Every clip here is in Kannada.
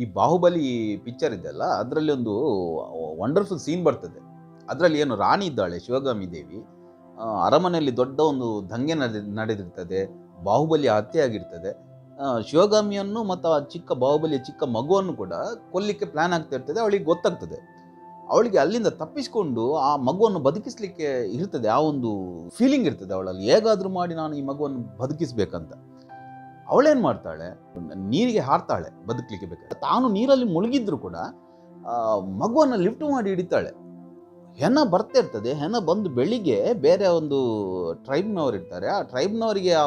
ಈ ಬಾಹುಬಲಿ ಪಿಕ್ಚರ್ ಇದೆಯಲ್ಲ, ಅದರಲ್ಲಿ ಒಂದು ವಂಡರ್ಫುಲ್ ಸೀನ್ ಬರ್ತದೆ. ಅದರಲ್ಲಿ ಏನು ರಾಣಿ ಇದ್ದಾಳೆ ಶಿವಗಾಮಿ ದೇವಿ, ಅರಮನೆಯಲ್ಲಿ ದೊಡ್ಡ ಒಂದು ದಂಗೆ ನಡೆದಿರ್ತದೆ, ಬಾಹುಬಲಿ ಹತ್ಯೆಯಾಗಿರ್ತದೆ. ಶಿವಗಾಮಿಯನ್ನು ಮತ್ತು ಆ ಚಿಕ್ಕ ಬಾಹುಬಲಿಯ ಚಿಕ್ಕ ಮಗುವನ್ನು ಕೂಡ ಕೊಲ್ಲಿಕ್ಕೆ ಪ್ಲಾನ್ ಆಗ್ತಾ ಇರ್ತದೆ. ಅವಳಿಗೆ ಗೊತ್ತಾಗ್ತದೆ, ಅವಳಿಗೆ ಅಲ್ಲಿಂದ ತಪ್ಪಿಸಿಕೊಂಡು ಆ ಮಗುವನ್ನು ಬದುಕಿಸ್ಲಿಕ್ಕೆ ಇರ್ತದೆ. ಆ ಒಂದು ಫೀಲಿಂಗ್ ಇರ್ತದೆ ಅವಳಲ್ಲಿ, ಹೇಗಾದರೂ ಮಾಡಿ ನಾನು ಈ ಮಗುವನ್ನು ಬದುಕಿಸ್ಬೇಕಂತ. ಅವಳೇನು ಮಾಡ್ತಾಳೆ, ನೀರಿಗೆ ಹಾರ್ತಾಳೆ ಬದುಕಲಿಕ್ಕೆ ಬೇಕಾದ್ರೆ. ತಾನು ನೀರಲ್ಲಿ ಮುಳುಗಿದ್ರು ಕೂಡ ಮಗುವನ್ನು ಲಿಫ್ಟ್ ಮಾಡಿ ಹಿಡಿತಾಳೆ. ಹೆಣ ಬರ್ತಾ ಇರ್ತದೆ. ಹೆಣ ಬಂದು ಬೆಳಿಗ್ಗೆ ಬೇರೆ ಒಂದು ಟ್ರೈಬ್ನವ್ರು ಇರ್ತಾರೆ, ಆ ಟ್ರೈಬ್ನವರಿಗೆ ಆ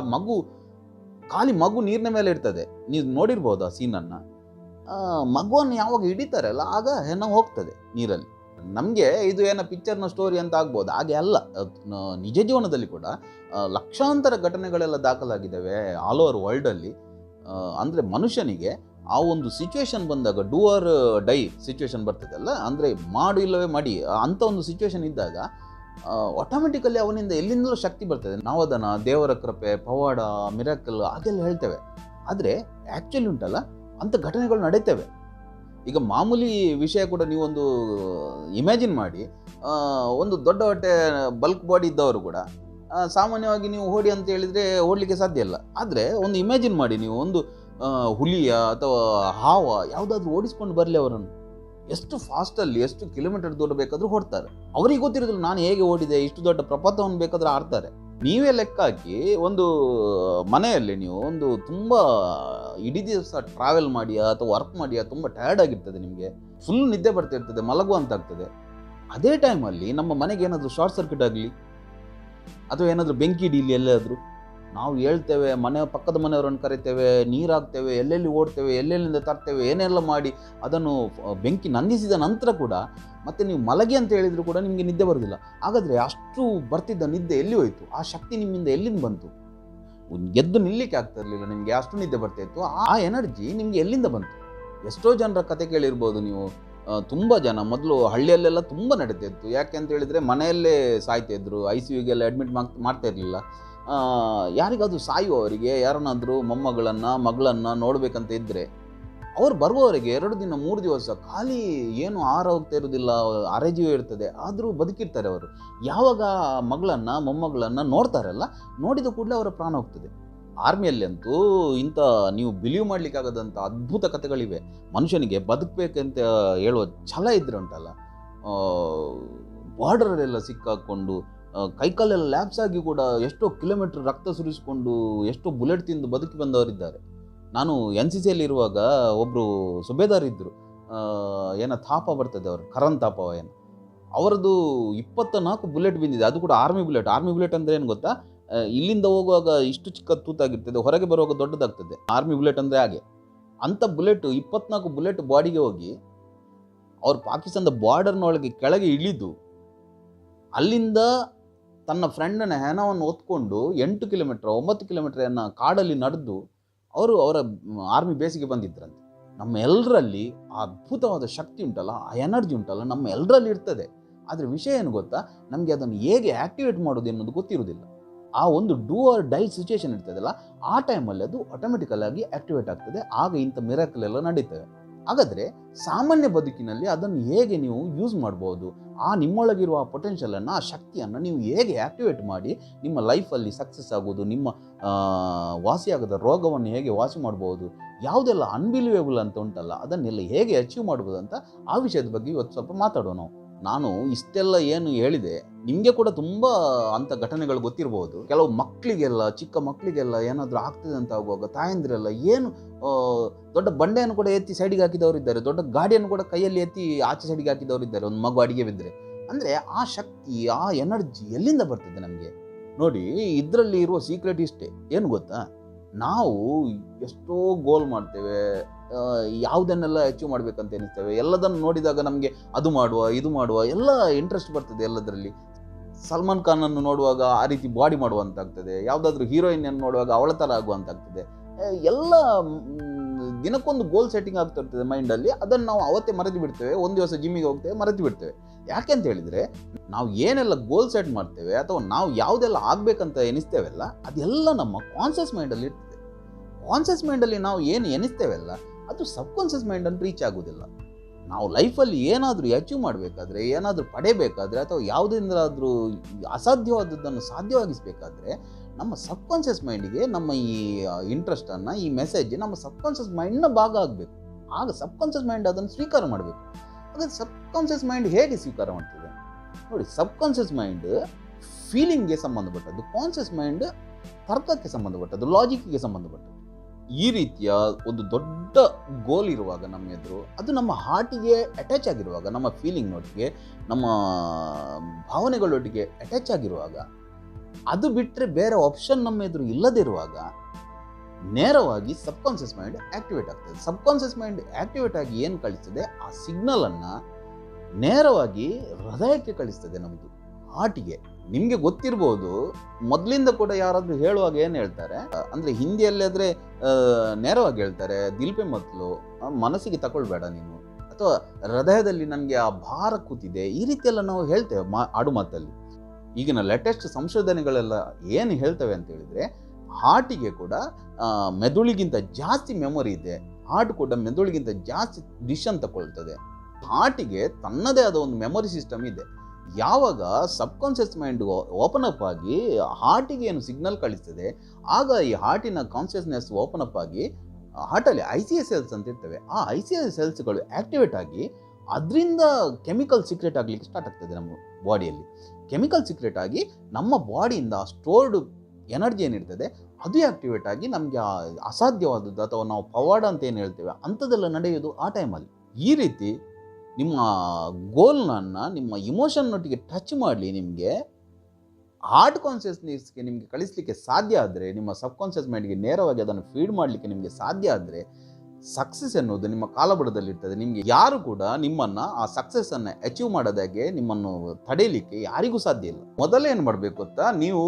ಖಾಲಿ ಮಗು ನೀರಿನ ಮೇಲೆ ಇರ್ತದೆ. ನೀವು ನೋಡಿರ್ಬೋದು ಆ ಸೀನನ್ನು. ಮಗುವನ್ನು ಯಾವಾಗ ಹಿಡಿತಾರಲ್ಲ ಆಗ ಹೆಣ ಹೋಗ್ತದೆ ನೀರಲ್ಲಿ. ನಮಗೆ ಇದು ಏನೋ ಪಿಕ್ಚರ್ನ ಸ್ಟೋರಿ ಅಂತ ಆಗ್ಬೋದು, ಹಾಗೆ ಅಲ್ಲ. ನಿಜ ಜೀವನದಲ್ಲಿ ಕೂಡ ಲಕ್ಷಾಂತರ ಘಟನೆಗಳೆಲ್ಲ ದಾಖಲಾಗಿದ್ದಾವೆ ಆಲ್ ಓವರ್ ವರ್ಲ್ಡಲ್ಲಿ. ಅಂದರೆ ಮನುಷ್ಯನಿಗೆ ಆ ಒಂದು ಸಿಚುವೇಶನ್ ಬಂದಾಗ, ಡೂ ಆರ್ ಡೈ ಸಿಚುವೇಶನ್ ಬರ್ತದಲ್ಲ, ಅಂದರೆ ಮಾಡು ಇಲ್ಲವೇ ಮಡಿ, ಅಂಥ ಒಂದು ಸಿಚುವೇಶನ್ ಇದ್ದಾಗ ಆಟೋಮೆಟಿಕಲಿ ಅವನಿಂದ ಎಲ್ಲಿಂದಲೂ ಶಕ್ತಿ ಬರ್ತದೆ. ನಾವು ಅದನ್ನು ದೇವರ ಕೃಪೆ, ಪವಾಡ, ಮಿರಾಕಲ್ ಹಾಗೆಲ್ಲ ಹೇಳ್ತೇವೆ. ಆದರೆ ಆ್ಯಕ್ಚುಲಿ ಉಂಟಲ್ಲ, ಅಂಥ ಘಟನೆಗಳು ನಡೀತವೆ. ಈಗ ಮಾಮೂಲಿ ವಿಷಯ ಕೂಡ ನೀವೊಂದು ಇಮ್ಯಾಜಿನ್ ಮಾಡಿ, ಒಂದು ದೊಡ್ಡ ಹೊಟ್ಟೆ ಬಲ್ಕ್ ಬಾಡಿ ಇದ್ದವರು ಕೂಡ ಸಾಮಾನ್ಯವಾಗಿ ನೀವು ಓಡಿ ಅಂತ ಹೇಳಿದರೆ ಓಡಲಿಕ್ಕೆ ಸಾಧ್ಯ ಇಲ್ಲ. ಆದರೆ ಒಂದು ಇಮ್ಯಾಜಿನ್ ಮಾಡಿ, ನೀವು ಒಂದು ಹುಲಿಯ ಅಥವಾ ಹಾವ ಯಾವುದಾದ್ರೂ ಓಡಿಸ್ಕೊಂಡು ಬರಲಿ ಅವರನ್ನು, ಎಷ್ಟು ಫಾಸ್ಟಲ್ಲಿ ಎಷ್ಟು ಕಿಲೋಮೀಟರ್ ದೂರ ಬೇಕಾದರೂ ಓಡ್ತಾರೆ. ಅವರಿಗೆ ಗೊತ್ತಿರೋದಿಲ್ಲ ನಾನು ಹೇಗೆ ಓಡಿದೆ, ಇಷ್ಟು ದೊಡ್ಡ ಪ್ರಪಂಚವನ್ನು ಬೇಕಾದರೂ ಆಡ್ತಾರೆ. ನೀವೇ ಲೆಕ್ಕ ಹಾಕಿ, ಒಂದು ಮನೆಯಲ್ಲಿ ನೀವು ಒಂದು ತುಂಬ ಇಡೀ ದಿವಸ ಟ್ರಾವೆಲ್ ಮಾಡಿ ಅಥವಾ ವರ್ಕ್ ಮಾಡಿ ತುಂಬ ಟಯರ್ಡ್ ಆಗಿರ್ತದೆ, ನಿಮಗೆ ಫುಲ್ ನಿದ್ದೆ ಬರ್ತಿರ್ತದೆ, ಮಲಗುವಂತಾಗ್ತದೆ. ಅದೇ ಟೈಮಲ್ಲಿ ನಮ್ಮ ಮನೆಗೆ ಏನಾದರೂ ಶಾರ್ಟ್ ಸರ್ಕ್ಯೂಟ್ ಆಗಲಿ ಅಥವಾ ಏನಾದರೂ ಬೆಂಕಿ ಹಿಡೀಲಿ ಎಲ್ಲಾದರೂ, ನಾವು ಹೇಳ್ತೇವೆ, ಮನೆ ಪಕ್ಕದ ಮನೆಯವರನ್ನು ಕರಿತೇವೆ, ನೀರು ಹಾಕ್ತೇವೆ, ಎಲ್ಲೆಲ್ಲಿ ಓಡ್ತೇವೆ, ಎಲ್ಲೆಲ್ಲಿಂದ ತರ್ತೇವೆ, ಏನೆಲ್ಲ ಮಾಡಿ ಅದನ್ನು ಬೆಂಕಿ ನಂದಿಸಿದ ನಂತರ ಕೂಡ ಮತ್ತೆ ನೀವು ಮಲಗಿ ಅಂತ ಹೇಳಿದರೂ ಕೂಡ ನಿಮಗೆ ನಿದ್ದೆ ಬರೋದಿಲ್ಲ. ಹಾಗಾದರೆ ಅಷ್ಟು ಬರ್ತಿದ್ದ ನಿದ್ದೆ ಎಲ್ಲಿ ಹೋಯಿತು? ಆ ಶಕ್ತಿ ನಿಮ್ಮಿಂದ ಎಲ್ಲಿಂದ ಬಂತು? ಗೆದ್ದು ನಿಲ್ಲಕ್ಕೆ ಆಗ್ತಾ ಇರಲಿಲ್ಲ ನಿಮಗೆ, ಅಷ್ಟು ನಿದ್ದೆ ಬರ್ತಾ ಇತ್ತು. ಆ ಎನರ್ಜಿ ನಿಮಗೆ ಎಲ್ಲಿಂದ ಬಂತು? ಎಷ್ಟೋ ಜನರ ಕತೆ ಕೇಳಿರ್ಬೋದು ನೀವು. ತುಂಬ ಜನ ಮೊದಲು ಹಳ್ಳಿಯಲ್ಲೆಲ್ಲ ತುಂಬ ನಡೀತಾ ಇತ್ತು. ಯಾಕೆ ಅಂತ ಹೇಳಿದರೆ ಮನೆಯಲ್ಲೇ ಸಾಯ್ತಾ ಇದ್ರು, ICUಗೆಲ್ಲ ಅಡ್ಮಿಟ್ ಮಾಡ್ತಾ ಇರಲಿಲ್ಲ. ಯಾರಿಗಾದರೂ ಸಾಯುವವರಿಗೆ, ಯಾರನ್ನಾದರೂ ಮಗಳನ್ನು ನೋಡಬೇಕಂತ ಇದ್ದರೆ ಅವ್ರು ಬರುವವರೆಗೆ 2 ದಿನ 3 ದಿವಸ ಖಾಲಿ ಏನು ಆಹಾರ ಹೋಗ್ತಾ ಇರೋದಿಲ್ಲ, ಅರೆಜೀವ ಇರ್ತದೆ, ಆದರೂ ಬದುಕಿರ್ತಾರೆ ಅವರು. ಯಾವಾಗ ಮೊಮ್ಮಗಳನ್ನು ನೋಡ್ತಾರಲ್ಲ, ನೋಡಿದ ಕೂಡಲೇ ಅವರ ಪ್ರಾಣ ಹೋಗ್ತದೆ. ಆರ್ಮಿಯಲ್ಲಿ ಅಂತೂ ಇಂಥ ನೀವು ಬಿಲೀವ್ ಮಾಡಲಿಕ್ಕಾಗದಂಥ ಅದ್ಭುತ ಕಥೆಗಳಿವೆ. ಮನುಷ್ಯನಿಗೆ ಬದುಕಬೇಕಂತ ಹೇಳುವ ಛಲ ಇದ್ರೆ ಉಂಟಲ್ಲ, ಬಾರ್ಡರಲ್ಲೆಲ್ಲ ಸಿಕ್ಕಾಕೊಂಡು ಕೈಕಾಲೆಲ್ಲ ಲ್ಯಾಬ್ಸ್ ಆಗಿ ಕೂಡ ಎಷ್ಟೋ ಕಿಲೋಮೀಟರ್ ರಕ್ತ ಸುರಿಸಿಕೊಂಡು ಎಷ್ಟೋ ಬುಲೆಟ್ ತಿಂದು ಬದುಕಿ ಬಂದವರಿದ್ದಾರೆ. ನಾನು NCCಯಲ್ಲಿ ಇರುವಾಗ ಒಬ್ಬರು ಸುಬೇದಾರ್ ಇದ್ದರು, ಏನೋ ತಾಪ ಬರ್ತದೆ ಅವರು, ಕರಣ್ ತಾಪ ಏನು, ಅವರದ್ದು 24 ಬುಲೆಟ್ ಬಿದ್ದಿದೆ. ಅದು ಕೂಡ ಆರ್ಮಿ ಬುಲೆಟ್ ಅಂದರೆ ಏನು ಗೊತ್ತಾ, ಇಲ್ಲಿಂದ ಹೋಗುವಾಗ ಇಷ್ಟು ಚಿಕ್ಕ ತೂತಾಗಿರ್ತದೆ, ಹೊರಗೆ ಬರುವಾಗ ದೊಡ್ಡದಾಗ್ತದೆ. ಆರ್ಮಿ ಬುಲೆಟ್ ಅಂದರೆ ಹಾಗೆ. ಅಂಥ ಬುಲೆಟ್ 24 ಬುಲೆಟ್ ಬಾಡಿಗೆ ಹೋಗಿ ಅವ್ರು ಪಾಕಿಸ್ತಾನದ ಬಾರ್ಡರ್ನೊಳಗೆ ಕೆಳಗೆ ಇಳಿದು ಅಲ್ಲಿಂದ ತನ್ನ ಫ್ರೆಂಡನ ಹೆಣವನ್ನು ಹೊತ್ಕೊಂಡು 8 ಕಿಲೋಮೀಟರ್ 9 ಕಿಲೋಮೀಟರ್ ಕಾಡಲ್ಲಿ ನಡೆದು ಅವರ ಆರ್ಮಿ ಬೇಸಿಗೆ ಬಂದಿದ್ರಂತೆ. ನಮ್ಮ ಎಲ್ಲರಲ್ಲಿ ಆ ಅದ್ಭುತವಾದ ಶಕ್ತಿ ಉಂಟಲ್ಲ, ಆ ಎನರ್ಜಿ ಉಂಟಲ್ಲ, ನಮ್ಮ ಎಲ್ಲರಲ್ಲಿ ಇರ್ತದೆ. ಆದರೆ ವಿಷಯ ಏನು ಗೊತ್ತಾ, ನಮಗೆ ಅದನ್ನು ಹೇಗೆ ಆ್ಯಕ್ಟಿವೇಟ್ ಮಾಡೋದು ಅನ್ನೋದು ಗೊತ್ತಿರೋದಿಲ್ಲ. ಆ ಒಂದು ಡೂ ಆರ್ ಡೈ ಸಿಚುವೇಶನ್ ಇರ್ತದಲ್ಲ, ಆ ಟೈಮಲ್ಲಿ ಅದು ಆಟೋಮೆಟಿಕಲಾಗಿ ಆ್ಯಕ್ಟಿವೇಟ್ ಆಗ್ತದೆ. ಆಗ ಇಂಥ ಮಿರಾಕಲ್ ಎಲ್ಲ ನಡೀತವೆ. ಹಾಗಾದರೆ ಸಾಮಾನ್ಯ ಬದುಕಿನಲ್ಲಿ ಅದನ್ನು ಹೇಗೆ ನೀವು ಯೂಸ್ ಮಾಡ್ಬೋದು? ಆ ನಿಮ್ಮೊಳಗಿರುವ ಆ ಪೊಟೆನ್ಷಿಯಲನ್ನು, ಆ ಶಕ್ತಿಯನ್ನು ನೀವು ಹೇಗೆ ಆ್ಯಕ್ಟಿವೇಟ್ ಮಾಡಿ ನಿಮ್ಮ ಲೈಫಲ್ಲಿ ಸಕ್ಸಸ್ ಆಗೋದು, ನಿಮ್ಮ ವಾಸಿಯಾಗದ ರೋಗವನ್ನು ಹೇಗೆ ವಾಸಿ ಮಾಡ್ಬೋದು, ಯಾವುದೆಲ್ಲ ಅನ್ಬಿಲೀವೇಬಲ್ ಅಂತ ಉಂಟಲ್ಲ ಅದನ್ನೆಲ್ಲ ಹೇಗೆ ಅಚೀವ್ ಮಾಡ್ಬೋದು ಅಂತ ಆ ವಿಷಯದ ಬಗ್ಗೆ ಇವತ್ತು ಸ್ವಲ್ಪ ಮಾತಾಡೋಣ. ನಾನು ಇಷ್ಟೆಲ್ಲ ಏನು ಹೇಳಿದೆ, ನಿಮಗೆ ಕೂಡ ತುಂಬ ಅಂಥ ಘಟನೆಗಳು ಗೊತ್ತಿರ್ಬೋದು. ಕೆಲವು ಮಕ್ಕಳಿಗೆಲ್ಲ, ಚಿಕ್ಕ ಮಕ್ಕಳಿಗೆಲ್ಲ ಏನಾದರೂ ಆಗ್ತದೆ ಅಂತ ಆಗುವಾಗ ತಾಯಂದಿರೆಲ್ಲ ಏನು ದೊಡ್ಡ ಬಂಡೆಯನ್ನು ಕೂಡ ಎತ್ತಿ ಸೈಡಿಗೆ ಹಾಕಿದವರು ಇದ್ದಾರೆ, ದೊಡ್ಡ ಗಾಡಿಯನ್ನು ಕೂಡ ಕೈಯಲ್ಲಿ ಎತ್ತಿ ಆಚೆ ಸೈಡಿಗೆ ಹಾಕಿದವರು ಇದ್ದಾರೆ, ಒಂದು ಮಗು ಅಡಿಗೆ ಬಿದ್ದರೆ. ಅಂದರೆ ಆ ಶಕ್ತಿ, ಆ ಎನರ್ಜಿ ಎಲ್ಲಿಂದ ಬರ್ತದೆ ನಮಗೆ? ನೋಡಿ, ಇದರಲ್ಲಿ ಇರುವ ಸೀಕ್ರೆಟ್ ಇಷ್ಟೇ, ಏನು ಗೊತ್ತಾ, ನಾವು ಎಷ್ಟೋ ಗೋಲ್ ಮಾಡ್ತೇವೆ, ಯಾವುದನ್ನೆಲ್ಲ ಅಚೀವ್ ಮಾಡಬೇಕಂತ ಎನಿಸ್ತೇವೆ. ಎಲ್ಲದನ್ನು ನೋಡಿದಾಗ ನಮಗೆ ಅದು ಮಾಡುವ ಇದು ಮಾಡುವ ಎಲ್ಲ ಇಂಟ್ರೆಸ್ಟ್ ಬರ್ತದೆ ಎಲ್ಲದರಲ್ಲಿ. ಸಲ್ಮಾನ್ ಖಾನನ್ನು ನೋಡುವಾಗ ಆ ರೀತಿ ಬಾಡಿ ಮಾಡುವಂತಾಗ್ತದೆ, ಯಾವುದಾದ್ರೂ ಹೀರೋಯಿನನ್ನು ನೋಡುವಾಗ ಅವಳ ಥರ ಆಗುವಂತಾಗ್ತದೆ. ಎಲ್ಲ ದಿನಕ್ಕೊಂದು ಗೋಲ್ ಸೆಟ್ಟಿಂಗ್ ಆಗ್ತಾ ಇರ್ತದೆ ಮೈಂಡಲ್ಲಿ. ಅದನ್ನು ನಾವು ಅವತ್ತೇ ಮರೆತು ಬಿಡ್ತೇವೆ. ಒಂದು ದಿವಸ ಜಿಮ್ಮಿಗೆ ಹೋಗ್ತೇವೆ, ಮರೆತು ಬಿಡ್ತೇವೆ. ಯಾಕೆ ಅಂತ ಹೇಳಿದರೆ, ನಾವು ಏನೆಲ್ಲ ಗೋಲ್ ಸೆಟ್ ಮಾಡ್ತೇವೆ ಅಥವಾ ನಾವು ಯಾವುದೆಲ್ಲ ಆಗಬೇಕಂತ ಎನಿಸ್ತೇವೆಲ್ಲ ಅದೆಲ್ಲ ನಮ್ಮ ಕಾನ್ಷಿಯಸ್ ಮೈಂಡಲ್ಲಿ ಇರ್ತದೆ. ಕಾನ್ಷಿಯಸ್ ಮೈಂಡಲ್ಲಿ ನಾವು ಏನು ಎನಿಸ್ತೇವೆಲ್ಲ ಅದು ಸಬ್ಕಾನ್ಷಿಯಸ್ ಮೈಂಡನ್ನು ರೀಚ್ ಆಗೋದಿಲ್ಲ. ನಾವು ಲೈಫಲ್ಲಿ ಏನಾದರೂ ಅಚೀವ್ ಮಾಡಬೇಕಾದ್ರೆ, ಏನಾದರೂ ಪಡೆಯಬೇಕಾದ್ರೆ, ಅಥವಾ ಯಾವುದರಿಂದಾದರೂ ಅಸಾಧ್ಯವಾದದ್ದನ್ನು ಸಾಧ್ಯವಾಗಿಸಬೇಕಾದ್ರೆ ನಮ್ಮ ಸಬ್ಕಾನ್ಷಿಯಸ್ ಮೈಂಡಿಗೆ ನಮ್ಮ ಈ ಇಂಟ್ರೆಸ್ಟನ್ನು, ಈ ಮೆಸೇಜ್ ನಮ್ಮ ಸಬ್ಕಾನ್ಷಿಯಸ್ ಮೈಂಡ್ನ ಭಾಗ ಆಗಬೇಕು. ಆಗ ಸಬ್ಕಾನ್ಷಿಯಸ್ ಮೈಂಡ್ ಅದನ್ನು ಸ್ವೀಕಾರ ಮಾಡಬೇಕು. ಹಾಗಾದ್ರೆ ಸಬ್ಕಾನ್ಷಿಯಸ್ ಮೈಂಡ್ ಹೇಗೆ ಸ್ವೀಕಾರ ಮಾಡ್ತದೆ ನೋಡಿ. ಸಬ್ಕಾನ್ಷಿಯಸ್ ಮೈಂಡ್ ಫೀಲಿಂಗ್ಗೆ ಸಂಬಂಧಪಟ್ಟದ್ದು, ಕಾನ್ಷಿಯಸ್ ಮೈಂಡ್ ತರ್ಕಕ್ಕೆ ಸಂಬಂಧಪಟ್ಟದ್ದು, ಲಾಜಿಕ್ಗೆ ಸಂಬಂಧಪಟ್ಟದ್ದು. ಈ ರೀತಿಯ ಒಂದು ದೊಡ್ಡ ಗೋಲ್ ಇರುವಾಗ ನಮ್ಮ ಎದುರು, ಅದು ನಮ್ಮ ಹಾರ್ಟಿಗೆ ಅಟ್ಯಾಚ್ ಆಗಿರುವಾಗ, ನಮ್ಮ ಫೀಲಿಂಗ್ನೊಟ್ಟಿಗೆ, ನಮ್ಮ ಭಾವನೆಗಳೊಟ್ಟಿಗೆ ಅಟ್ಯಾಚ್ ಆಗಿರುವಾಗ, ಅದು ಬಿಟ್ಟರೆ ಬೇರೆ ಆಪ್ಷನ್ ನಮ್ಮ ಎದುರು ಇಲ್ಲದಿರುವಾಗ ನೇರವಾಗಿ ಸಬ್ಕಾನ್ಷಿಯಸ್ ಮೈಂಡ್ ಆಕ್ಟಿವೇಟ್ ಆಗ್ತದೆ. ಸಬ್ಕಾನ್ಷಿಯಸ್ ಮೈಂಡ್ ಆಕ್ಟಿವೇಟ್ ಆಗಿ ಏನು ಕಳಿಸ್ತದೆ, ಆ ಸಿಗ್ನಲನ್ನು ನೇರವಾಗಿ ಹೃದಯಕ್ಕೆ ಕಳಿಸ್ತದೆ, ನಮ್ಮದು ಹಾರ್ಟಿಗೆ. ನಿಮಗೆ ಗೊತ್ತಿರ್ಬೋದು, ಮೊದಲಿಂದ ಕೂಡ ಯಾರಾದರೂ ಹೇಳುವಾಗ ಏನು ಹೇಳ್ತಾರೆ ಅಂದರೆ, ಹಿಂದಿಯಲ್ಲಿ ಆದರೆ ನೇರವಾಗಿ ಹೇಳ್ತಾರೆ, ದಿಲ್ ಪೆ ಮತ್ಲು, ಮನಸ್ಸಿಗೆ ತಗೊಳ್ಬೇಡ ನೀನು, ಅಥವಾ ಹೃದಯದಲ್ಲಿ ನನಗೆ ಆ ಭಾರ ಕೂತಿದೆ, ಈ ರೀತಿಯೆಲ್ಲ ನಾವು ಹೇಳ್ತೇವೆ ಆಡು ಮಾತಲ್ಲಿ. ಈಗಿನ ಲೇಟೆಸ್ಟ್ ಸಂಶೋಧನೆಗಳೆಲ್ಲ ಏನು ಹೇಳ್ತವೆ ಅಂತ ಹೇಳಿದರೆ, ಹಾರ್ಟಿಗೆ ಕೂಡ ಮೆದುಳಿಗಿಂತ ಜಾಸ್ತಿ ಮೆಮೊರಿ ಇದೆ, ಹಾರ್ಟ್ ಕೂಡ ಮೆದುಳಿಗಿಂತ ಜಾಸ್ತಿ ಡಿಸಿಷನ್ ತಗೊಳ್ತದೆ. ಹಾರ್ಟಿಗೆ ತನ್ನದೇ ಆದ ಒಂದು ಮೆಮೊರಿ ಸಿಸ್ಟಮ್ ಇದೆ. ಯಾವಾಗ ಸಬ್ಕಾನ್ಷಿಯಸ್ ಮೈಂಡ್ ಓಪನ್ ಅಪ್ ಆಗಿ ಹಾರ್ಟಿಗೆ ಏನು ಸಿಗ್ನಲ್ ಕಳಿಸ್ತದೆ, ಆಗ ಈ ಹಾರ್ಟಿನ ಕಾನ್ಷಿಯಸ್ನೆಸ್ ಓಪನ್ ಅಪ್ ಆಗಿ ಹಾರ್ಟಲ್ಲಿ ICA ಸೆಲ್ಸ್ ಅಂತ ಇರ್ತವೆ, ಆ ICA ಸೆಲ್ಸ್ಗಳು ಆಕ್ಟಿವೇಟ್ ಆಗಿ ಅದರಿಂದ ಕೆಮಿಕಲ್ ಸೀಕ್ರೆಟ್ ಆಗಲಿಕ್ಕೆ ಸ್ಟಾರ್ಟ್ ಆಗ್ತದೆ. ನಮ್ಮ ಬಾಡಿಯಲ್ಲಿ ಕೆಮಿಕಲ್ ಸೀಕ್ರೆಟ್ ಆಗಿ ನಮ್ಮ ಬಾಡಿಯಿಂದ ಸ್ಟೋರ್ಡ್ ಎನರ್ಜಿ ಏನಿರ್ತದೆ ಅದು ಆಕ್ಟಿವೇಟ್ ಆಗಿ ನಮಗೆ ಅಸಾಧ್ಯವಾದದ್ದು, ಅಥವಾ ನಾವು ಪವಾಡ ಅಂತ ಏನು ಹೇಳ್ತೇವೆ ಅಂಥದ್ದೆಲ್ಲ ನಡೆಯೋದು ಆ ಟೈಮಲ್ಲಿ. ಈ ರೀತಿ ನಿಮ್ಮ ಗೋಲ್ನನ್ನು ನಿಮ್ಮ ಇಮೋಷನ್ನೊಟ್ಟಿಗೆ ಟಚ್ ಮಾಡಲಿ, ನಿಮಗೆ ಹಾರ್ಟ್ ಕಾನ್ಷಿಯಸ್ನೆಸ್ಗೆ ನಿಮಗೆ ಕಳಿಸ್ಲಿಕ್ಕೆ ಸಾಧ್ಯ ಆದರೆ, ನಿಮ್ಮ ಸಬ್ಕಾನ್ಷಿಯಸ್ ಮೈಂಡ್ಗೆ ನೇರವಾಗಿ ಅದನ್ನು ಫೀಡ್ ಮಾಡಲಿಕ್ಕೆ ನಿಮಗೆ ಸಾಧ್ಯ ಆದರೆ, ಸಕ್ಸಸ್ ಎನ್ನುವುದು ನಿಮ್ಮ ಕಾಲಬುಡದಲ್ಲಿರ್ತದೆ. ನಿಮಗೆ ಯಾರು ಕೂಡ ನಿಮ್ಮನ್ನು ಆ ಸಕ್ಸಸ್ಸನ್ನು ಅಚೀವ್ ಮಾಡೋದಾಗೆ ನಿಮ್ಮನ್ನು ತಡೆಯಲಿಕ್ಕೆ ಯಾರಿಗೂ ಸಾಧ್ಯ ಇಲ್ಲ. ಮೊದಲೇ ಏನು ಮಾಡಬೇಕು ಗೊತ್ತಾ, ನೀವು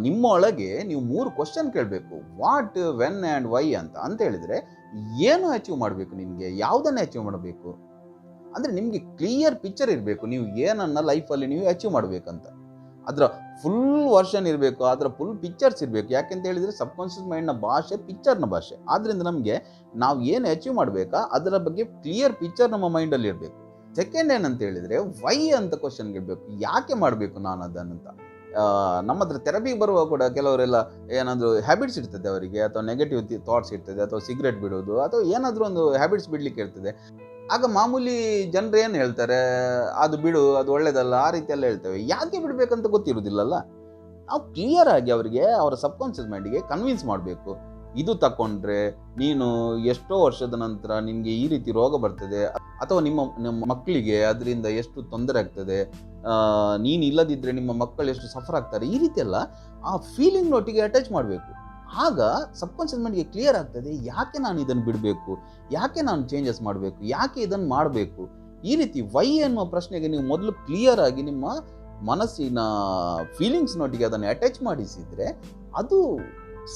ನಿಮ್ಮ ಒಳಗೆ ನೀವು 3 ಕ್ವಶನ್ ಕೇಳಬೇಕು. ವಾಟ್, ವೆನ್ ಆ್ಯಂಡ್ ವೈ ಅಂತ ಹೇಳಿದರೆ, ಏನು ಅಚೀವ್ ಮಾಡಬೇಕು, ನಿಮಗೆ ಯಾವುದನ್ನು ಅಚೀವ್ ಮಾಡಬೇಕು ಅಂದರೆ ನಿಮಗೆ ಕ್ಲಿಯರ್ ಪಿಕ್ಚರ್ ಇರಬೇಕು. ನೀವು ಏನನ್ನ ಲೈಫಲ್ಲಿ ನೀವು ಅಚೀವ್ ಮಾಡಬೇಕಂತ ಅದರ ಫುಲ್ ವರ್ಷನ್ ಇರಬೇಕು, ಅದರ ಫುಲ್ ಪಿಕ್ಚರ್ಸ್ ಇರಬೇಕು. ಯಾಕೆಂತ ಹೇಳಿದರೆ ಸಬ್ಕಾನ್ಷಿಯಸ್ ಮೈಂಡ್ನ ಭಾಷೆ ಪಿಕ್ಚರ್ನ ಭಾಷೆ. ಆದ್ದರಿಂದ ನಮಗೆ ನಾವು ಏನು ಅಚೀವ್ ಮಾಡಬೇಕಾ ಅದರ ಬಗ್ಗೆ ಕ್ಲಿಯರ್ ಪಿಕ್ಚರ್ ನಮ್ಮ ಮೈಂಡಲ್ಲಿ ಇರಬೇಕು. ಸೆಕೆಂಡ್ ಏನಂತ ಹೇಳಿದರೆ, ವೈ ಅಂತ ಕ್ವಶನ್ ಇರಬೇಕು. ಯಾಕೆ ಮಾಡಬೇಕು ನಾನು ಅದನ್ನಂತ. ನಮ್ಮ ಹತ್ರ ಥೆರಪಿಗೆ ಬರುವ ಕೂಡ ಕೆಲವರೆಲ್ಲ ಏನಾದರೂ ಹ್ಯಾಬಿಟ್ಸ್ ಇರ್ತದೆ ಅವರಿಗೆ, ಅಥವಾ ನೆಗೆಟಿವ್ ಥಾಟ್ಸ್ ಇರ್ತದೆ, ಅಥವಾ ಸಿಗರೇಟ್ ಬಿಡೋದು, ಅಥವಾ ಏನಾದರೂ ಒಂದು ಹ್ಯಾಬಿಟ್ಸ್ ಬಿಡಲಿಕ್ಕೆ ಇರ್ತದೆ. ಆಗ ಮಾಮೂಲಿ ಜನರು ಏನು ಹೇಳ್ತಾರೆ, ಅದು ಬಿಡು, ಅದು ಒಳ್ಳೇದಲ್ಲ, ಆ ರೀತಿಯೆಲ್ಲ ಹೇಳ್ತೇವೆ. ಯಾಕೆ ಬಿಡಬೇಕಂತ ಗೊತ್ತಿರೋದಿಲ್ಲಲ್ಲ. ನಾವು ಕ್ಲಿಯರ್ ಆಗಿ ಅವರಿಗೆ, ಅವರ ಸಬ್ಕಾನ್ಷಿಯಸ್ ಮೈಂಡಿಗೆ ಕನ್ವಿನ್ಸ್ ಮಾಡಬೇಕು. ಇದು ತಗೊಂಡ್ರೆ ನೀನು ಎಷ್ಟೋ ವರ್ಷದ ನಂತರ ನಿನಗೆ ಈ ರೀತಿ ರೋಗ ಬರ್ತದೆ, ಅಥವಾ ನಿಮ್ಮ ಮಕ್ಕಳಿಗೆ ಅದರಿಂದ ಎಷ್ಟು ತೊಂದರೆ ಆಗ್ತದೆ, ನೀನು ಇಲ್ಲದಿದ್ದರೆ ನಿಮ್ಮ ಮಕ್ಕಳು ಎಷ್ಟು ಸಫರ್ ಆಗ್ತಾರೆ, ಈ ರೀತಿಯೆಲ್ಲ ಆ ಫೀಲಿಂಗ್ನೊಟ್ಟಿಗೆ ಅಟ್ಯಾಚ್ ಮಾಡಬೇಕು. ಆಗ ಸಬ್ಕಾನ್ಷಿಯಸ್ ಮೈಂಡ್ಗೆ ಕ್ಲಿಯರ್ ಆಗ್ತದೆ, ಯಾಕೆ ನಾನು ಇದನ್ನು ಬಿಡಬೇಕು, ಯಾಕೆ ನಾನು ಚೇಂಜಸ್ ಮಾಡಬೇಕು, ಯಾಕೆ ಇದನ್ನು ಮಾಡಬೇಕು. ಈ ರೀತಿ ವೈ ಎನ್ನುವ ಪ್ರಶ್ನೆಗೆ ನೀವು ಮೊದಲು ಕ್ಲಿಯರ್ ಆಗಿ ನಿಮ್ಮ ಮನಸ್ಸಿನ ಫೀಲಿಂಗ್ಸ್ನೊಟ್ಟಿಗೆ ಅದನ್ನು ಅಟ್ಯಾಚ್ ಮಾಡಿಸಿದರೆ ಅದು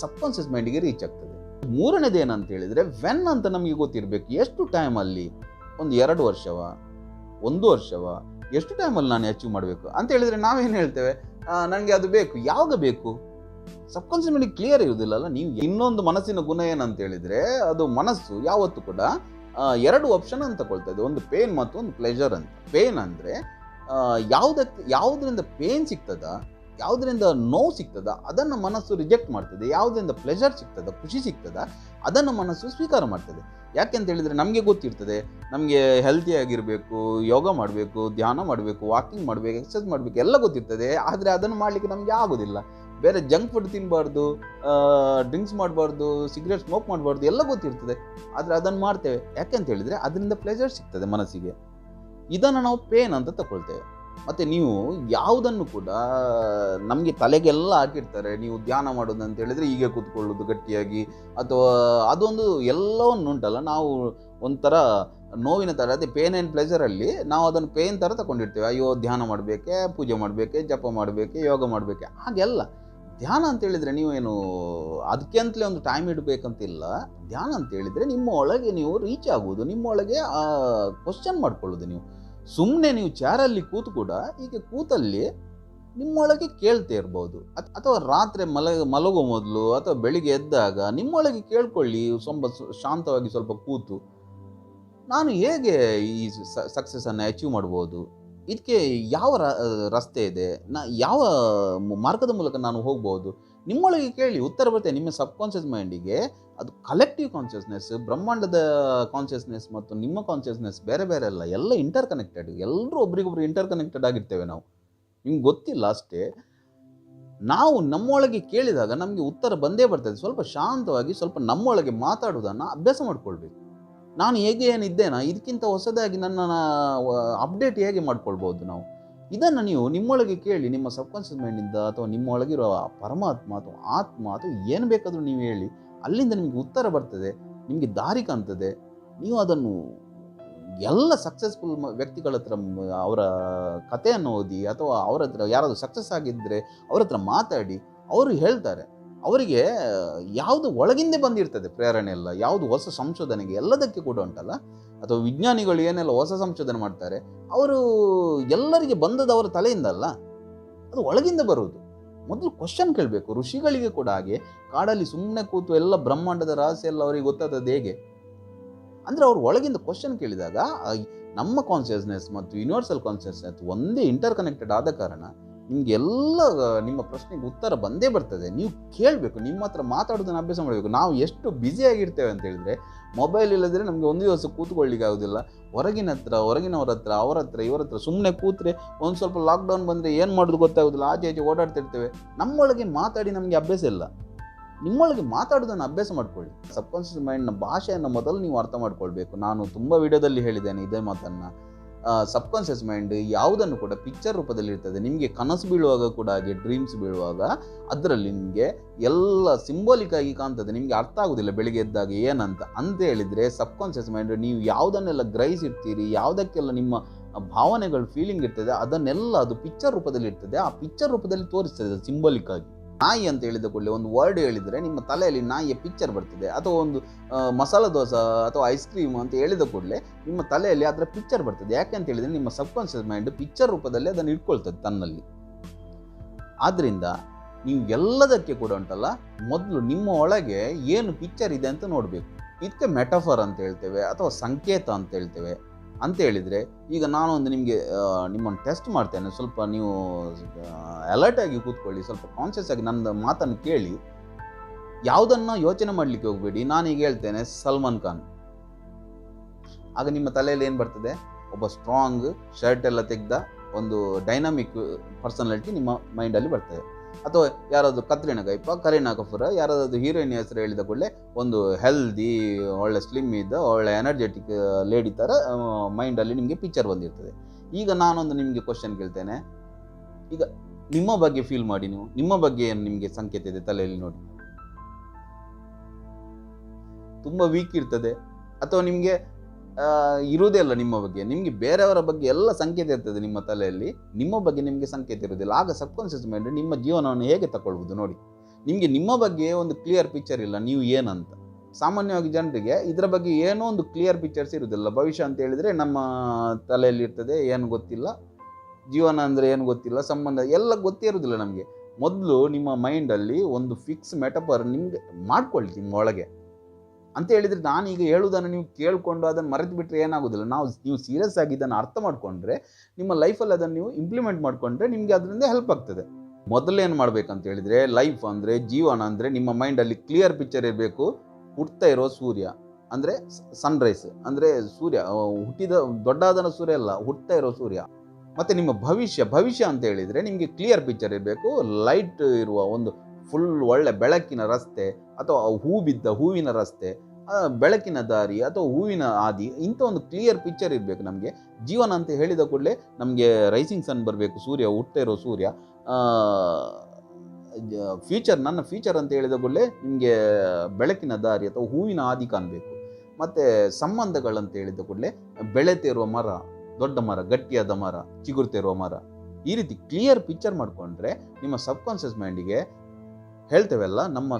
ಸಬ್ಕಾನ್ಷಿಯಸ್ ಮೈಂಡಿಗೆ ರೀಚ್ ಆಗ್ತದೆ. ಮೂರನೇದು ಏನಂತ ಹೇಳಿದರೆ, ವೆನ್ ಅಂತ ನಮಗೆ ಗೊತ್ತಿರಬೇಕು. ಎಷ್ಟು ಟೈಮಲ್ಲಿ, ಒಂದು 2 ವರ್ಷವ, 1 ವರ್ಷವ, ಎಷ್ಟು ಟೈಮಲ್ಲಿ ನಾನು ಅಚೀವ್ ಮಾಡಬೇಕು ಅಂತ ಹೇಳಿದರೆ ನಾವೇನು ಹೇಳ್ತೇವೆ, ನನಗೆ ಅದು ಬೇಕು. ಯಾವಾಗ ಬೇಕು? ಸಬ್ಕಾನ್ಷಿಯಸ್ ಮೈಂಡಿಗೆ ಕ್ಲಿಯರ್ ಇರುವುದಿಲ್ಲಲ್ಲ. ನೀವು ಇನ್ನೊಂದು ಮನಸ್ಸಿನ ಗುಣ ಏನಂತ ಹೇಳಿದರೆ, ಅದು ಮನಸ್ಸು ಯಾವತ್ತೂ ಕೂಡ 2 ಆಪ್ಷನ್ ಅಂತ ತಗೊಳ್ತದೆ, ಒಂದು ಪೇನ್ ಮತ್ತು ಒಂದು ಪ್ಲೆಜರ್ ಅಂತ. ಪೇನ್ ಅಂದರೆ ಯಾವುದರಿಂದ ಪೇನ್ ಸಿಗ್ತದ, ಯಾವುದರಿಂದ ನೋವು ಸಿಗ್ತದ ಅದನ್ನು ಮನಸ್ಸು ರಿಜೆಕ್ಟ್ ಮಾಡ್ತದೆ. ಯಾವುದರಿಂದ ಪ್ಲೆಜರ್ ಸಿಗ್ತದ, ಖುಷಿ ಸಿಗ್ತದ, ಅದನ್ನು ಮನಸ್ಸು ಸ್ವೀಕಾರ ಮಾಡ್ತದೆ. ಯಾಕೆಂತ ಹೇಳಿದರೆ ನಮಗೆ ಗೊತ್ತಿರ್ತದೆ, ನಮಗೆ ಹೆಲ್ತಿಯಾಗಿರಬೇಕು, ಯೋಗ ಮಾಡಬೇಕು, ಧ್ಯಾನ ಮಾಡಬೇಕು, ವಾಕಿಂಗ್ ಮಾಡಬೇಕು, ಎಕ್ಸಸೈಸ್ ಮಾಡಬೇಕು, ಎಲ್ಲ ಗೊತ್ತಿರ್ತದೆ. ಆದರೆ ಅದನ್ನು ಮಾಡಲಿಕ್ಕೆ ನಮಗೆ ಆಗೋದಿಲ್ಲ. ಬೇರೆ ಜಂಕ್ ಫುಡ್ ತಿನ್ನಬಾರ್ದು, ಡ್ರಿಂಕ್ಸ್ ಮಾಡಬಾರ್ದು, ಸಿಗರೇಟ್ ಸ್ಮೋಕ್ ಮಾಡಬಾರ್ದು, ಎಲ್ಲ ಗೊತ್ತಿರ್ತದೆ. ಆದರೆ ಅದನ್ನು ಮಾಡ್ತೇವೆ. ಯಾಕೆಂತ ಹೇಳಿದರೆ ಅದರಿಂದ ಪ್ಲೆಜರ್ ಸಿಗ್ತದೆ ಮನಸ್ಸಿಗೆ. ಇದನ್ನು ನಾವು ಪೇನ್ ಅಂತ ತಗೊಳ್ತೇವೆ. ಮತ್ತು ನೀವು ಯಾವುದನ್ನು ಕೂಡ ನಮಗೆ ತಲೆಗೆಲ್ಲ ಹಾಕಿರ್ತಾರೆ, ನೀವು ಧ್ಯಾನ ಮಾಡೋದು ಅಂತ ಹೇಳಿದರೆ ಹೀಗೆ ಕೂತ್ಕೊಳ್ಳೋದು ಗಟ್ಟಿಯಾಗಿ, ಅಥವಾ ಅದೊಂದು ಎಲ್ಲವನ್ನು ಉಂಟಲ್ಲ, ನಾವು ಒಂಥರ ನೋವಿನ ಥರ, ಅದೇ ಪೇನ್ ಆ್ಯಂಡ್ ಪ್ಲೆಜರಲ್ಲಿ ನಾವು ಅದನ್ನು ಪೇನ್ ಥರ ತಗೊಂಡಿರ್ತೇವೆ. ಅಯ್ಯೋ ಧ್ಯಾನ ಮಾಡಬೇಕೆ, ಪೂಜೆ ಮಾಡಬೇಕೆ, ಜಪ ಮಾಡಬೇಕೆ, ಯೋಗ ಮಾಡಬೇಕೆ, ಹಾಗೆಲ್ಲ. ಧ್ಯಾನ ಅಂತ ಹೇಳಿದರೆ ನೀವೇನು ಅದಕ್ಕೆ ಅಂತಲೇ ಒಂದು ಟೈಮ್ ಇಡಬೇಕಂತಿಲ್ಲ. ಧ್ಯಾನ ಅಂತ ಹೇಳಿದರೆ ನಿಮ್ಮ ಒಳಗೆ ನೀವು ರೀಚ್ ಆಗುವುದು, ನಿಮ್ಮ ಒಳಗೆ ಕ್ವಶನ್ ಮಾಡ್ಕೊಳ್ಳೋದು. ನೀವು ಸುಮ್ಮನೆ ನೀವು ಚೇರಲ್ಲಿ ಕೂತು ಕೂಡ ಹೀಗೆ ಕೂತಲ್ಲಿ ನಿಮ್ಮೊಳಗೆ ಕೇಳ್ತಾ ಇರ್ಬೋದು. ಅಥವಾ ರಾತ್ರಿ ಮಲಗುವ ಮೊದಲು ಅಥವಾ ಬೆಳಿಗ್ಗೆ ಎದ್ದಾಗ ನಿಮ್ಮೊಳಗೆ ಕೇಳ್ಕೊಳ್ಳಿ, ಶಾಂತವಾಗಿ ಸ್ವಲ್ಪ ಕೂತು, ನಾನು ಹೇಗೆ ಈ ಸಕ್ಸಸ್ಸನ್ನು ಅಚೀವ್ ಮಾಡ್ಬೋದು? ಇದಕ್ಕೆ ಯಾವ ರಸ್ತೆ ಇದೆ? ಯಾವ ಮಾರ್ಗದ ಮೂಲಕ ನಾನು ಹೋಗ್ಬೋದು? ನಿಮ್ಮೊಳಗೆ ಕೇಳಿ ಉತ್ತರ ಬರುತ್ತೆ. ನಿಮ್ಮ ಸಬ್ಕಾನ್ಷಿಯಸ್ ಮೈಂಡಿಗೆ ಅದು ಕಲೆಕ್ಟಿವ್ ಕಾನ್ಷಿಯಸ್ನೆಸ್, ಬ್ರಹ್ಮಾಂಡದ ಕಾನ್ಷಿಯಸ್ನೆಸ್ ಮತ್ತು ನಿಮ್ಮ ಕಾನ್ಷಿಯಸ್ನೆಸ್ ಬೇರೆ ಬೇರೆ ಅಲ್ಲ, ಎಲ್ಲ ಇಂಟರ್ ಕನೆಕ್ಟೆಡ್. ಎಲ್ಲರೂ ಒಬ್ರಿಗೊಬ್ರು ಇಂಟರ್ ಕನೆಕ್ಟೆಡ್ ಆಗಿರ್ತೇವೆ ನಾವು. ನಿಮ್ಗೆ ಗೊತ್ತಿಲ್ಲ ಅಷ್ಟೇ. ನಾವು ನಮ್ಮೊಳಗೆ ಕೇಳಿದಾಗ ನಮಗೆ ಉತ್ತರ ಬಂದೇ ಬರ್ತದೆ. ಸ್ವಲ್ಪ ಶಾಂತವಾಗಿ ಸ್ವಲ್ಪ ನಮ್ಮೊಳಗೆ ಮಾತಾಡೋದನ್ನು ಅಭ್ಯಾಸ ಮಾಡ್ಕೊಳ್ಬೇಕು. ನಾನು ಹೇಗೆ ಏನಿದ್ದೇನಾ, ಇದಕ್ಕಿಂತ ಹೊಸದಾಗಿ ನನ್ನನ್ನು ಅಪ್ಡೇಟ್ ಹೇಗೆ ಮಾಡ್ಕೊಳ್ಬೋದು ನಾವು? ಇದನ್ನು ನೀವು ನಿಮ್ಮೊಳಗೆ ಕೇಳಿ, ನಿಮ್ಮ ಸಬ್ಕಾನ್ಷಿಯಸ್ ಮೈಂಡಿಂದ ಅಥವಾ ನಿಮ್ಮೊಳಗಿರೋ ಪರಮಾತ್ಮ ಅಥವಾ ಆತ್ಮ ಅಥವಾ ಏನು ಬೇಕಾದರೂ ನೀವು ಹೇಳಿ, ಅಲ್ಲಿಂದ ನಿಮಗೆ ಉತ್ತರ ಬರ್ತದೆ, ನಿಮಗೆ ದಾರಿ ಕಾಣ್ತದೆ. ನೀವು ಅದನ್ನು ಎಲ್ಲ ಸಕ್ಸಸ್ಫುಲ್ ವ್ಯಕ್ತಿಗಳ ಹತ್ರ ಅವರ ಕಥೆಯನ್ನು ಓದಿ ಅಥವಾ ಅವರ ಹತ್ರ ಯಾರಾದರೂ ಸಕ್ಸಸ್ ಆಗಿದ್ದರೆ ಅವ್ರ ಹತ್ರ ಮಾತಾಡಿ, ಅವರು ಹೇಳ್ತಾರೆ. ಅವರಿಗೆ ಯಾವುದು ಒಳಗಿಂದೇ ಬಂದಿರ್ತದೆ ಪ್ರೇರಣೆ ಎಲ್ಲ, ಯಾವುದು ಹೊಸ ಸಂಶೋಧನೆಗೆ ಎಲ್ಲದಕ್ಕೆ ಕೂಡ ಉಂಟಲ್ಲ, ಅಥವಾ ವಿಜ್ಞಾನಿಗಳು ಏನೆಲ್ಲ ಹೊಸ ಸಂಶೋಧನೆ ಮಾಡ್ತಾರೆ, ಅವರು ಎಲ್ಲರಿಗೆ ಬಂದದ್ದು ಅವರ ತಲೆಯಿಂದ ಅಲ್ಲ, ಅದು ಒಳಗಿಂದ ಬರುವುದು. ಮೊದಲು ಕ್ವಶನ್ ಕೇಳಬೇಕು. ಋಷಿಗಳಿಗೆ ಕೂಡ ಹಾಗೆ ಕಾಡಲ್ಲಿ ಸುಮ್ಮನೆ ಕೂತು ಎಲ್ಲ ಬ್ರಹ್ಮಾಂಡದ ರಹಸ್ಯ ಎಲ್ಲ ಅವರಿಗೆ ಗೊತ್ತಾದದ್ದು ಹೇಗೆ ಅಂದರೆ, ಅವರು ಒಳಗಿಂದ ಕ್ವಶನ್ ಕೇಳಿದಾಗ ನಮ್ಮ ಕಾನ್ಷಿಯಸ್ನೆಸ್ ಮತ್ತು ಯೂನಿವರ್ಸಲ್ ಕಾನ್ಷಿಯಸ್ನೆಸ್ ಒಂದೇ ಇಂಟರ್ ಕನೆಕ್ಟೆಡ್ ಆದ ಕಾರಣ ನಿಮಗೆಲ್ಲ ನಿಮ್ಮ ಪ್ರಶ್ನೆಗೆ ಉತ್ತರ ಬಂದೇ ಬರ್ತದೆ. ನೀವು ಕೇಳಬೇಕು, ನಿಮ್ಮ ಹತ್ರ ಮಾತಾಡೋದನ್ನು ಅಭ್ಯಾಸ ಮಾಡಬೇಕು. ನಾವು ಎಷ್ಟು ಬ್ಯುಸಿಯಾಗಿರ್ತೇವೆ ಅಂತ ಹೇಳಿದರೆ, ಮೊಬೈಲ್ ಇಲ್ಲದ್ರೆ ನಮಗೆ ಒಂದು ದಿವಸ ಕೂತ್ಕೊಳ್ಳಿಕ್ಕೆ ಆಗೋದಿಲ್ಲ. ಹೊರಗಿನವ್ರ ಹತ್ರ ಅವರ ಹತ್ರ ಇವರ ಹತ್ರ ಸುಮ್ಮನೆ ಕೂತ್ರೆ ಒಂದು ಸ್ವಲ್ಪ ಲಾಕ್ಡೌನ್ ಬಂದರೆ ಏನು ಮಾಡೋದು ಗೊತ್ತಾಗೋದಿಲ್ಲ, ಆಚೆ ಆಚೆ ಓಡಾಡ್ತಿರ್ತೇವೆ. ನಮ್ಮೊಳಗೆ ಮಾತಾಡಿ ನಮಗೆ ಅಭ್ಯಾಸ ಇಲ್ಲ. ನಿಮ್ಮೊಳಗೆ ಮಾತಾಡೋದನ್ನು ಅಭ್ಯಾಸ ಮಾಡ್ಕೊಳ್ಳಿ. ಸಬ್ಕಾನ್ಷಿಯಸ್ ಮೈಂಡ್ನ ಭಾಷೆಯನ್ನು ಮೊದಲು ನೀವು ಅರ್ಥ ಮಾಡ್ಕೊಳ್ಬೇಕು. ನಾನು ತುಂಬ ವಿಡಿಯೋದಲ್ಲಿ ಹೇಳಿದ್ದೇನೆ ಇದೇ ಮಾತನ್ನು. ಸಬ್ಕಾನ್ಷಿಯಸ್ ಮೈಂಡ್ ಯಾವುದನ್ನು ಕೂಡ ಪಿಕ್ಚರ್ ರೂಪದಲ್ಲಿ ಇರ್ತದೆ. ನಿಮಗೆ ಕನಸು ಬೀಳುವಾಗ ಕೂಡ ಹಾಗೆ, ಡ್ರೀಮ್ಸ್ ಬೀಳುವಾಗ ಅದರಲ್ಲಿ ನಿಮಗೆ ಎಲ್ಲ ಸಿಂಬಾಲಿಕ್ ಆಗಿ ಕಾಣ್ತದೆ. ನಿಮಗೆ ಅರ್ಥ ಆಗೋದಿಲ್ಲ ಬೆಳಿಗ್ಗೆ ಎದ್ದಾಗ ಏನಂತ ಹೇಳಿದರೆ, ಸಬ್ಕಾನ್ಷಿಯಸ್ ಮೈಂಡ್ ನೀವು ಯಾವುದನ್ನೆಲ್ಲ ಗ್ರಹಿಸಿರ್ತೀರಿ, ಯಾವುದಕ್ಕೆಲ್ಲ ನಿಮ್ಮ ಭಾವನೆಗಳು ಫೀಲಿಂಗ್ ಇರ್ತದೆ, ಅದನ್ನೆಲ್ಲ ಅದು ಪಿಕ್ಚರ್ ರೂಪದಲ್ಲಿ ಇರ್ತದೆ. ಆ ಪಿಕ್ಚರ್ ರೂಪದಲ್ಲಿ ತೋರಿಸ್ತದೆ ಸಿಂಬಾಲಿಕ್ ಆಗಿ. ನಾಯಿ ಅಂತ ಹೇಳಿದ ಕೂಡಲೇ ಒಂದು ವರ್ಡ್ ಹೇಳಿದರೆ ನಿಮ್ಮ ತಲೆಯಲ್ಲಿ ನಾಯಿಯ ಪಿಕ್ಚರ್ ಬರ್ತದೆ. ಅಥವಾ ಒಂದು ಮಸಾಲ ದೋಸೆ ಅಥವಾ ಐಸ್ ಕ್ರೀಮ್ ಅಂತ ಹೇಳಿದ ಕೂಡಲೇ ನಿಮ್ಮ ತಲೆಯಲ್ಲಿ ಅದರ ಪಿಕ್ಚರ್ ಬರ್ತದೆ. ಯಾಕೆ ಅಂತ ಹೇಳಿದರೆ, ನಿಮ್ಮ ಸಬ್ಕಾನ್ಷಿಯಸ್ ಮೈಂಡ್ ಪಿಕ್ಚರ್ ರೂಪದಲ್ಲಿ ಅದನ್ನು ಇಟ್ಕೊಳ್ತದೆ ತನ್ನಲ್ಲಿ. ಆದ್ದರಿಂದ ನೀವು ಎಲ್ಲದಕ್ಕೆ ಕೂಡ ಉಂಟಲ್ಲ, ಮೊದಲು ನಿಮ್ಮ ಒಳಗೆ ಏನು ಪಿಕ್ಚರ್ ಇದೆ ಅಂತ ನೋಡಬೇಕು. ಇದಕ್ಕೆ ಮೆಟಫರ್ ಅಂತ ಹೇಳ್ತೇವೆ ಅಥವಾ ಸಂಕೇತ ಅಂತ ಹೇಳ್ತೇವೆ. ಅಂತ ಹೇಳಿದರೆ, ಈಗ ನಾನೊಂದು ನಿಮ್ಮನ್ನು ಟೆಸ್ಟ್ ಮಾಡ್ತೇನೆ. ಸ್ವಲ್ಪ ನೀವು ಅಲರ್ಟಾಗಿ ಕೂತ್ಕೊಳ್ಳಿ, ಸ್ವಲ್ಪ ಕಾನ್ಷಿಯಸ್ ಆಗಿ ನನ್ನ ಮಾತನ್ನು ಕೇಳಿ. ಯಾವುದನ್ನು ಯೋಚನೆ ಮಾಡಲಿಕ್ಕೆ ಹೋಗಬೇಡಿ. ನಾನೀಗ ಹೇಳ್ತೇನೆ ಸಲ್ಮಾನ್ ಖಾನ್, ಆಗ ನಿಮ್ಮ ತಲೆಯಲ್ಲಿ ಏನು ಬರ್ತದೆ? ಒಬ್ಬ ಸ್ಟ್ರಾಂಗ್, ಶರ್ಟ್ ಎಲ್ಲ ತೆಗೆದ ಒಂದು ಡೈನಾಮಿಕ್ ಪರ್ಸನಾಲಿಟಿ ನಿಮ್ಮ ಮೈಂಡಲ್ಲಿ ಬರ್ತದೆ. ಅಥವಾ ಯಾರಾದರೂ ಕರೀನಾ ಕಪೂರ್ ಯಾರಾದರೂ ಹೀರೋಯಿನ್ ಹೆಸರು ಹೇಳಿದ ಕೂಡಲೇ ಒಂದು ಹೆಲ್ದಿ, ಒಳ್ಳೆ ಸ್ಲಿಮ್ ಇದ್ದ, ಒಳ್ಳೆ ಎನರ್ಜೆಟಿಕ್ ಲೇಡಿ ಥರ ಮೈಂಡಲ್ಲಿ ನಿಮಗೆ ಪಿಕ್ಚರ್ ಬಂದಿರ್ತದೆ. ಈಗ ನಾನೊಂದು ನಿಮಗೆ ಕ್ವಶನ್ ಕೇಳ್ತೇನೆ. ಈಗ ನಿಮ್ಮ ಬಗ್ಗೆ ಫೀಲ್ ಮಾಡಿ, ನೀವು ನಿಮ್ಮ ಬಗ್ಗೆ ಏನು ನಿಮಗೆ ಸಂಕೇತ ಇದೆ ತಲೆಯಲ್ಲಿ ನೋಡಿ. ತುಂಬ ವೀಕ್ ಇರ್ತದೆ, ಅಥವಾ ನಿಮಗೆ ಇರುವುದೇ ಅಲ್ಲ ನಿಮ್ಮ ಬಗ್ಗೆ. ನಿಮಗೆ ಬೇರೆಯವರ ಬಗ್ಗೆ ಎಲ್ಲ ಸಂಕೇತ ಇರ್ತದೆ ನಿಮ್ಮ ತಲೆಯಲ್ಲಿ, ನಿಮ್ಮ ಬಗ್ಗೆ ನಿಮಗೆ ಸಂಕೇತ ಇರೋದಿಲ್ಲ. ಆಗ ಸಬ್ಕಾನ್ಷಿಯಸ್ ಮೈಂಡ್ ನಿಮ್ಮ ಜೀವನವನ್ನು ಹೇಗೆ ತಗೊಳ್ಬೋದು ನೋಡಿ. ನಿಮಗೆ ನಿಮ್ಮ ಬಗ್ಗೆ ಒಂದು ಕ್ಲಿಯರ್ ಪಿಕ್ಚರ್ ಇಲ್ಲ, ನೀವು ಏನಂತ. ಸಾಮಾನ್ಯವಾಗಿ ಜನರಿಗೆ ಇದರ ಬಗ್ಗೆ ಏನೋ ಒಂದು ಕ್ಲಿಯರ್ ಪಿಕ್ಚರ್ಸ್ ಇರೋದಿಲ್ಲ. ಭವಿಷ್ಯ ಅಂತ ಹೇಳಿದರೆ ನಮ್ಮ ತಲೆಯಲ್ಲಿ ಇರ್ತದೆ, ಏನು ಗೊತ್ತಿಲ್ಲ. ಜೀವನ ಅಂದರೆ ಏನು ಗೊತ್ತಿಲ್ಲ, ಸಂಬಂಧ ಎಲ್ಲ ಗೊತ್ತೇ ಇರೋದಿಲ್ಲ ನಮಗೆ. ಮೊದಲು ನಿಮ್ಮ ಮೈಂಡಲ್ಲಿ ಒಂದು ಫಿಕ್ಸ್ ಮೆಟಫರ್ ನಿಮಗೆ ಮಾಡ್ಕೊಳ್ಳಿ ನಿಮ್ಮ ಒಳಗೆ. ಅಂತ ಹೇಳಿದರೆ, ನಾನೀಗ ಹೇಳುವುದನ್ನು ನೀವು ಕೇಳಿಕೊಂಡು ಅದನ್ನು ಮರೆತು ಬಿಟ್ಟರೆ ಏನಾಗೋದಿಲ್ಲ. ನೀವು ಸೀರಿಯಸ್ ಆಗಿ ಇದನ್ನು ಅರ್ಥ ಮಾಡಿಕೊಂಡ್ರೆ, ನಿಮ್ಮ ಲೈಫಲ್ಲಿ ಅದನ್ನು ನೀವು ಇಂಪ್ಲಿಮೆಂಟ್ ಮಾಡಿಕೊಂಡ್ರೆ ನಿಮಗೆ ಅದರಿಂದ ಹೆಲ್ಪ್ ಆಗ್ತದೆ. ಮೊದಲೇನು ಮಾಡಬೇಕಂತ ಹೇಳಿದರೆ, ಲೈಫ್ ಅಂದರೆ, ಜೀವನ ಅಂದರೆ ನಿಮ್ಮ ಮೈಂಡಲ್ಲಿ ಕ್ಲಿಯರ್ ಪಿಕ್ಚರ್ ಇರಬೇಕು. ಹುಟ್ತಾ ಇರೋ ಸೂರ್ಯ ಅಂದರೆ ಸನ್ರೈಸ್, ಅಂದರೆ ಸೂರ್ಯ ಹುಟ್ಟಿದ ದೊಡ್ಡಾದನ ಸೂರ್ಯ ಅಲ್ಲ, ಹುಟ್ತಾ ಇರೋ ಸೂರ್ಯ. ಮತ್ತು ನಿಮ್ಮ ಭವಿಷ್ಯ ಅಂತ ಹೇಳಿದರೆ ನಿಮಗೆ ಕ್ಲಿಯರ್ ಪಿಕ್ಚರ್ ಇರಬೇಕು. ಲೈಟ್ ಇರುವ ಒಂದು ಫುಲ್ ಒಳ್ಳೆ ಬೆಳಕಿನ ರಸ್ತೆ, ಅಥವಾ ಹೂ ಬಿದ್ದ ಹೂವಿನ ರಸ್ತೆ, ಬೆಳಕಿನ ದಾರಿ ಅಥವಾ ಹೂವಿನ ಹಾದಿ, ಇಂಥ ಒಂದು ಕ್ಲಿಯರ್ ಪಿಕ್ಚರ್ ಇರಬೇಕು ನಮಗೆ. ಜೀವನ ಅಂತ ಹೇಳಿದ ಕೂಡಲೇ ನಮಗೆ ರೈಸಿಂಗ್ ಸನ್ ಬರಬೇಕು, ಸೂರ್ಯ ಹುಟ್ತಾ ಇರೋ ಸೂರ್ಯ. ನನ್ನ ಫ್ಯೂಚರ್ ಅಂತ ಹೇಳಿದ ಕೂಡಲೇ ನಿಮಗೆ ಬೆಳಕಿನ ದಾರಿ ಅಥವಾ ಹೂವಿನ ಹಾದಿ ಕಾಣಬೇಕು. ಮತ್ತು ಸಂಬಂಧಗಳಂತ ಹೇಳಿದ ಕೂಡಲೇ ಬೆಳೆತಿರುವ ಮರ, ದೊಡ್ಡ ಮರ, ಗಟ್ಟಿಯಾದ ಮರ, ಚಿಗುರ್ತಿರುವ ಮರ. ಈ ರೀತಿ ಕ್ಲಿಯರ್ ಪಿಕ್ಚರ್ ಮಾಡಿಕೊಂಡ್ರೆ ನಿಮ್ಮ ಸಬ್ಕಾನ್ಷಿಯಸ್ ಮೈಂಡಿಗೆ ಹೇಳ್ತೇವಲ್ಲ, ನಮ್ಮ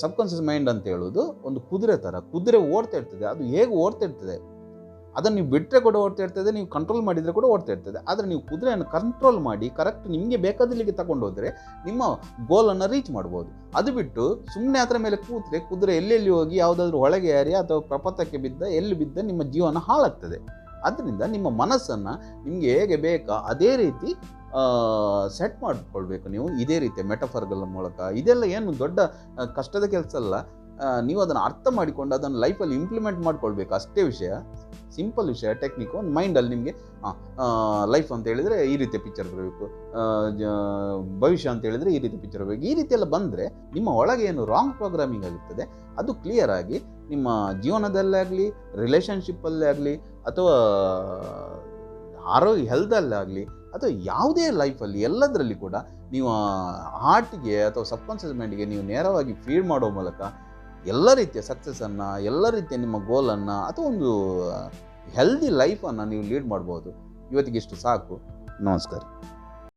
ಸಬ್ಕಾನ್ಷಿಯಸ್ ಮೈಂಡ್ ಅಂತ ಹೇಳೋದು ಒಂದು ಕುದುರೆ ಥರ. ಕುದುರೆ ಓಡ್ತಾ ಇರ್ತದೆ. ಅದು ಹೇಗೆ ಓಡ್ತಾ ಇರ್ತದೆ? ಅದನ್ನು ನೀವು ಬಿಟ್ಟರೆ ಕೂಡ ಓಡ್ತಾ ಇರ್ತದೆ, ನೀವು ಕಂಟ್ರೋಲ್ ಮಾಡಿದರೆ ಕೂಡ ಓಡ್ತಾ ಇರ್ತದೆ. ಆದರೆ ನೀವು ಕುದುರೆಯನ್ನು ಕಂಟ್ರೋಲ್ ಮಾಡಿ ಕರೆಕ್ಟ್ ನಿಮಗೆ ಬೇಕಾದಲ್ಲಿಗೆ ತಗೊಂಡು ಹೋದರೆ ನಿಮ್ಮ ಗೋಲನ್ನು ರೀಚ್ ಮಾಡ್ಬೋದು. ಅದು ಬಿಟ್ಟು ಸುಮ್ಮನೆ ಅದರ ಮೇಲೆ ಕೂತ್ರೆ ಕುದುರೆ ಎಲ್ಲೆಲ್ಲಿ ಹೋಗಿ ಯಾವುದಾದ್ರೂ ಒಳಗೆ ಯಾರಿ ಅಥವಾ ಪ್ರಪತ್ತಕ್ಕೆ ಬಿದ್ದ ಎಲ್ಲಿ ಬಿದ್ದ ನಿಮ್ಮ ಜೀವನ ಹಾಳಾಗ್ತದೆ. ಆದ್ದರಿಂದ ನಿಮ್ಮ ಮನಸ್ಸನ್ನು ನಿಮಗೆ ಹೇಗೆ ಬೇಕಾ ಅದೇ ರೀತಿ ಸೆಟ್ ಮಾಡಿಕೊಳ್ಬೇಕು ನೀವು, ಇದೇ ರೀತಿಯ ಮೆಟಫರ್ಗಳ ಮೂಲಕ. ಇದೆಲ್ಲ ಏನು ದೊಡ್ಡ ಕಷ್ಟದ ಕೆಲಸ ಅಲ್ಲ. ನೀವು ಅದನ್ನು ಅರ್ಥ ಮಾಡಿಕೊಂಡು ಅದನ್ನು ಲೈಫಲ್ಲಿ ಇಂಪ್ಲಿಮೆಂಟ್ ಮಾಡ್ಕೊಳ್ಬೇಕು, ಅಷ್ಟೇ ವಿಷಯ. ಸಿಂಪಲ್ ವಿಷಯ, ಟೆಕ್ನಿಕ್. ಒಂದು ಮೈಂಡಲ್ಲಿ ನಿಮಗೆ ಲೈಫ್ ಅಂತ ಹೇಳಿದರೆ ಈ ರೀತಿಯ ಪಿಕ್ಚರ್ ಬರಬೇಕು, ಭವಿಷ್ಯ ಅಂತ ಹೇಳಿದರೆ ಈ ರೀತಿ ಪಿಕ್ಚರ್ ಬರಬೇಕು. ಈ ರೀತಿ ಎಲ್ಲ ಬಂದರೆ ನಿಮ್ಮ ಒಳಗೆ ಏನು ರಾಂಗ್ ಪ್ರೋಗ್ರಾಮಿಂಗ್ ಆಗುತ್ತದೆ ಅದು ಕ್ಲಿಯರ್ ಆಗಿ ನಿಮ್ಮ ಜೀವನದಲ್ಲೇ ಆಗಲಿ, ರಿಲೇಷನ್ಶಿಪ್ಪಲ್ಲೇ ಆಗಲಿ, ಅಥವಾ ಆರೋಗ್ಯ ಹೆಲ್ತಲ್ಲಾಗಲಿ, ಅಥವಾ ಯಾವುದೇ ಲೈಫಲ್ಲಿ ಎಲ್ಲದರಲ್ಲಿ ಕೂಡ ನೀವು ಹಾರ್ಟಿಗೆ ಅಥವಾ ಸಬ್ಕಾನ್ಷಿಯಸ್ ಮೈಂಡಿಗೆ ನೀವು ನೇರವಾಗಿ ಫೀಡ್ ಮಾಡೋ ಮೂಲಕ ಎಲ್ಲ ರೀತಿಯ ಸಕ್ಸಸ್ಸನ್ನು, ಎಲ್ಲ ರೀತಿಯ ನಿಮ್ಮ ಗೋಲನ್ನು ಅಥವಾ ಒಂದು ಹೆಲ್ದಿ ಲೈಫನ್ನು ನೀವು ಲೀಡ್ ಮಾಡ್ಬೋದು. ಇವತ್ತಿಗೆ ಇಷ್ಟು ಸಾಕು. ನಮಸ್ಕಾರ.